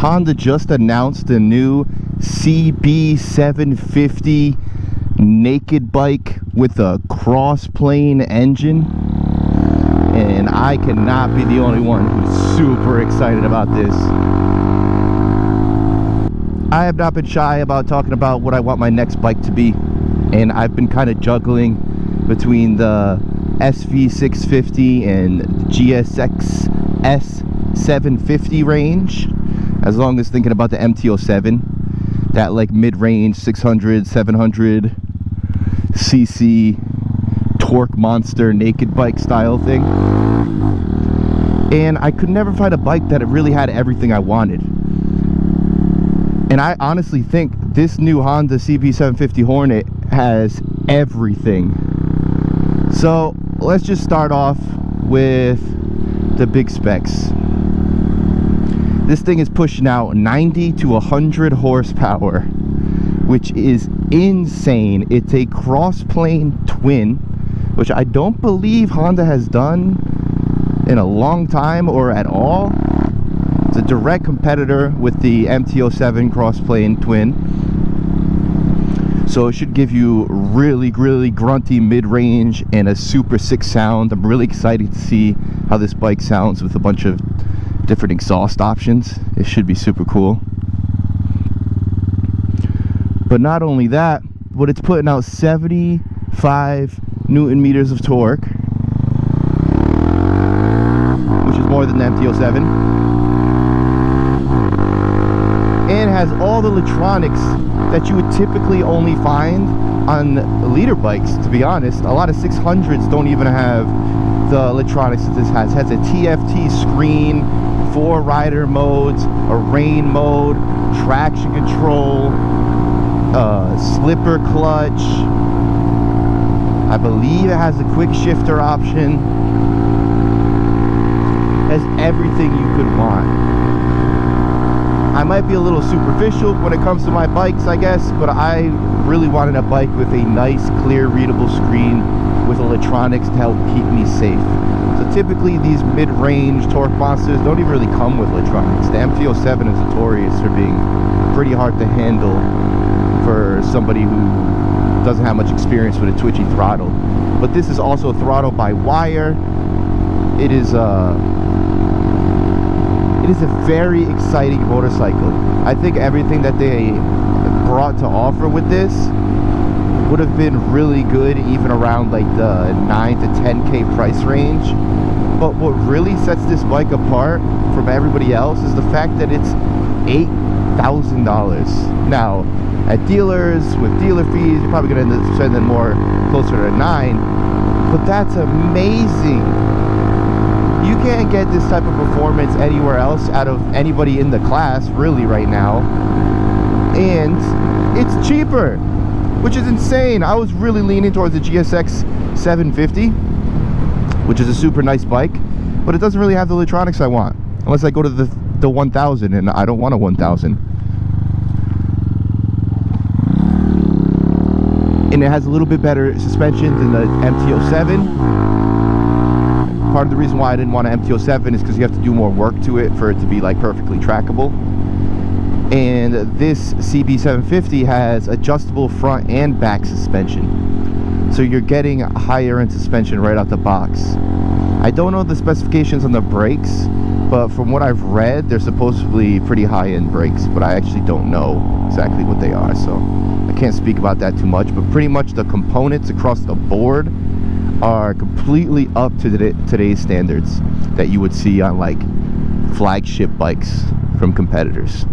Honda just announced a new CB750 naked bike with a cross-plane engine, and I cannot be the only one who's super excited about this. I have not been shy about talking about what I want my next bike to be, and I've been kind of juggling between the SV650 and the GSX S750 range, as long as thinking about the MT-07, that like mid-range 600 700 cc torque monster naked bike style thing. And I could never find a bike that really had everything I wanted. And I honestly think this new Honda CB750 Hornet has everything. So let's just start off with the big specs. This thing is pushing out 90 to 100 horsepower, which is insane. It's a cross-plane twin, which I don't believe Honda has done in a long time or at all. It's a direct competitor with the MT-07 cross-plane twin. So it should give you really grunty mid-range and a super sick sound. I'm really excited to see how this bike sounds with a bunch of different exhaust options. It should be super cool. But not only that, but it's putting out 75 Newton meters of torque, which is more than the MT-07, and has all the electronics that you would typically only find on leader bikes. To be honest, a lot of 600s don't even have the electronics that this has. It has a TFT screen, 4 rider modes, a rain mode, traction control, slipper clutch. I believe it has a quick shifter option. It has everything you could want. I might be a little superficial when it comes to my bikes, I guess, but I really wanted a bike with a nice, clear, readable screen with electronics to help keep me safe. So typically these mid-range torque monsters don't even really come with electronics. The MT-07 is notorious for being pretty hard to handle for somebody who doesn't have much experience with a twitchy throttle. But this is also throttled by wire. It is a very exciting motorcycle. I think everything that they brought to offer with this would have been really good even around like the 9 to 10K price range. But what really sets this bike apart from everybody else is the fact that it's $8,000. Now, at dealers, with dealer fees, you're probably going to end up spending more, closer to 9, but that's amazing. You can't get this type of performance anywhere else out of anybody in the class, really, right now. And it's cheaper, which is insane. I was really leaning towards the GSX 750, which is a super nice bike, but it doesn't really have the electronics I want, unless I go to the 1000, and I don't want a 1000. And it has a little bit better suspension than the MT-07. Part of the reason why I didn't want an MT-07 is because you have to do more work to it for it to be like perfectly trackable. And this CB750 has adjustable front and back suspension, so you're getting a higher end suspension right out the box. I don't know the specifications on the brakes, but from what I've read, they're supposedly pretty high-end brakes, but I actually don't know exactly what they are, so I can't speak about that too much. But pretty much the components across the board are completely up to today's standards that you would see on like flagship bikes from competitors.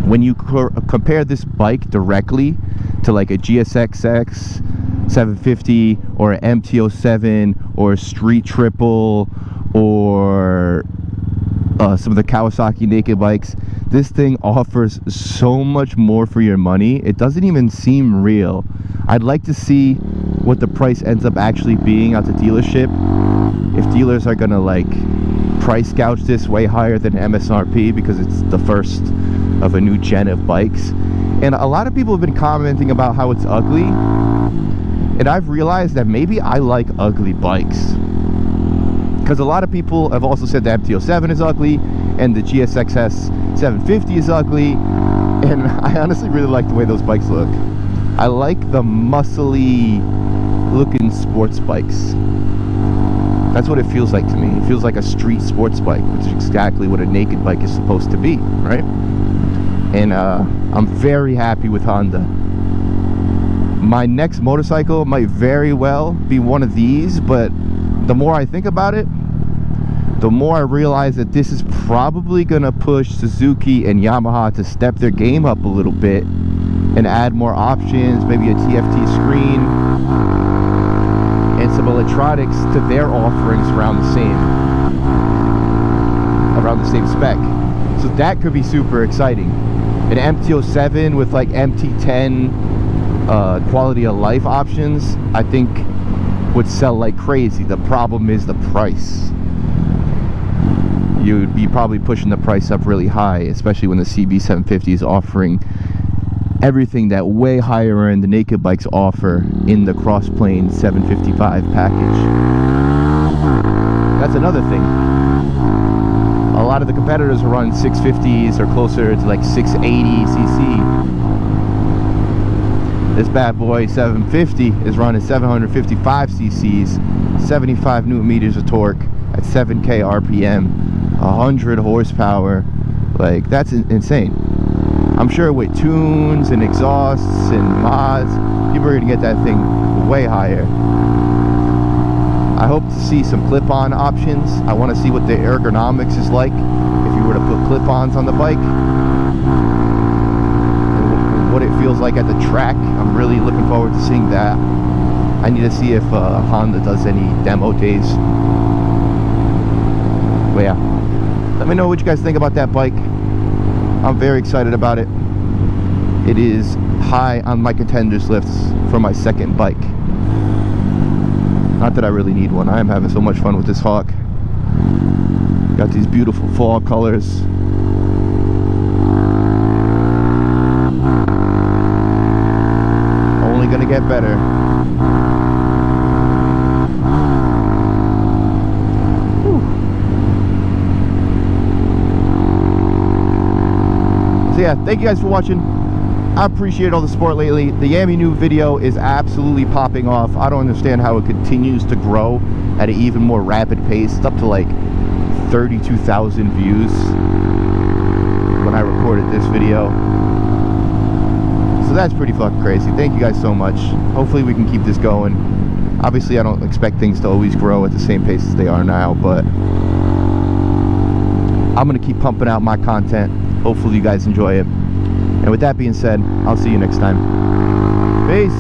When you compare this bike directly to like a GSX 750 or an MT-07 or a Street Triple or some of the Kawasaki naked bikes, this thing offers so much more for your money. It doesn't even seem real. I'd like to see what the price ends up actually being at the dealership, if dealers are gonna like price gouge this way higher than MSRP because it's the first of a new gen of bikes. And a lot of people have been commenting about how it's ugly, and I've realized that maybe I like ugly bikes, because a lot of people have also said the MT-07 is ugly, and the GSXS 750 is ugly, and I honestly really like the way those bikes look. I like the muscly looking sports bikes. That's what it feels like to me. It feels like a street sports bike, which is exactly what a naked bike is supposed to be, right? And I'm very happy with Honda. My next motorcycle might very well be one of these, but the more I think about it, the more I realize that this is probably gonna push Suzuki and Yamaha to step their game up a little bit and add more options, maybe a TFT screen and some electronics to their offerings around the same spec. So that could be super exciting. An MT-07 with like MT-10 quality of life options, I think would sell like crazy. The problem is the price. You'd be probably pushing the price up really high, especially when the CB750 is offering everything that way higher end the naked bikes offer in the Crossplane 755 package. That's another thing. A lot of the competitors are running 650s or closer to like 680 cc. This bad boy 750 is running 755 cc's, 75 newton meters of torque at 7k RPM, 100 horsepower. Like, that's insane. I'm sure with tunes and exhausts and mods, people are gonna get that thing way higher. I hope to see some clip-on options. I want to see what the ergonomics is like if you were to put clip-ons on the bike, and what it feels like at the track. I'm really looking forward to seeing that. I need to see if Honda does any demo days. But yeah, let me know what you guys think about that bike. I'm very excited about it. It is high on my contenders lists for my second bike. Not that I really need one. I am having so much fun with this Hawk. Got these beautiful fall colors. Only gonna get better. So yeah, thank you guys for watching. I appreciate all the support lately. The Yami New video is absolutely popping off. I don't understand how it continues to grow at an even more rapid pace. It's up to like 32,000 views when I recorded this video. So that's pretty fucking crazy. Thank you guys so much. Hopefully we can keep this going. Obviously I don't expect things to always grow at the same pace as they are now, but I'm gonna keep pumping out my content. Hopefully you guys enjoy it. And with that being said, I'll see you next time. Peace.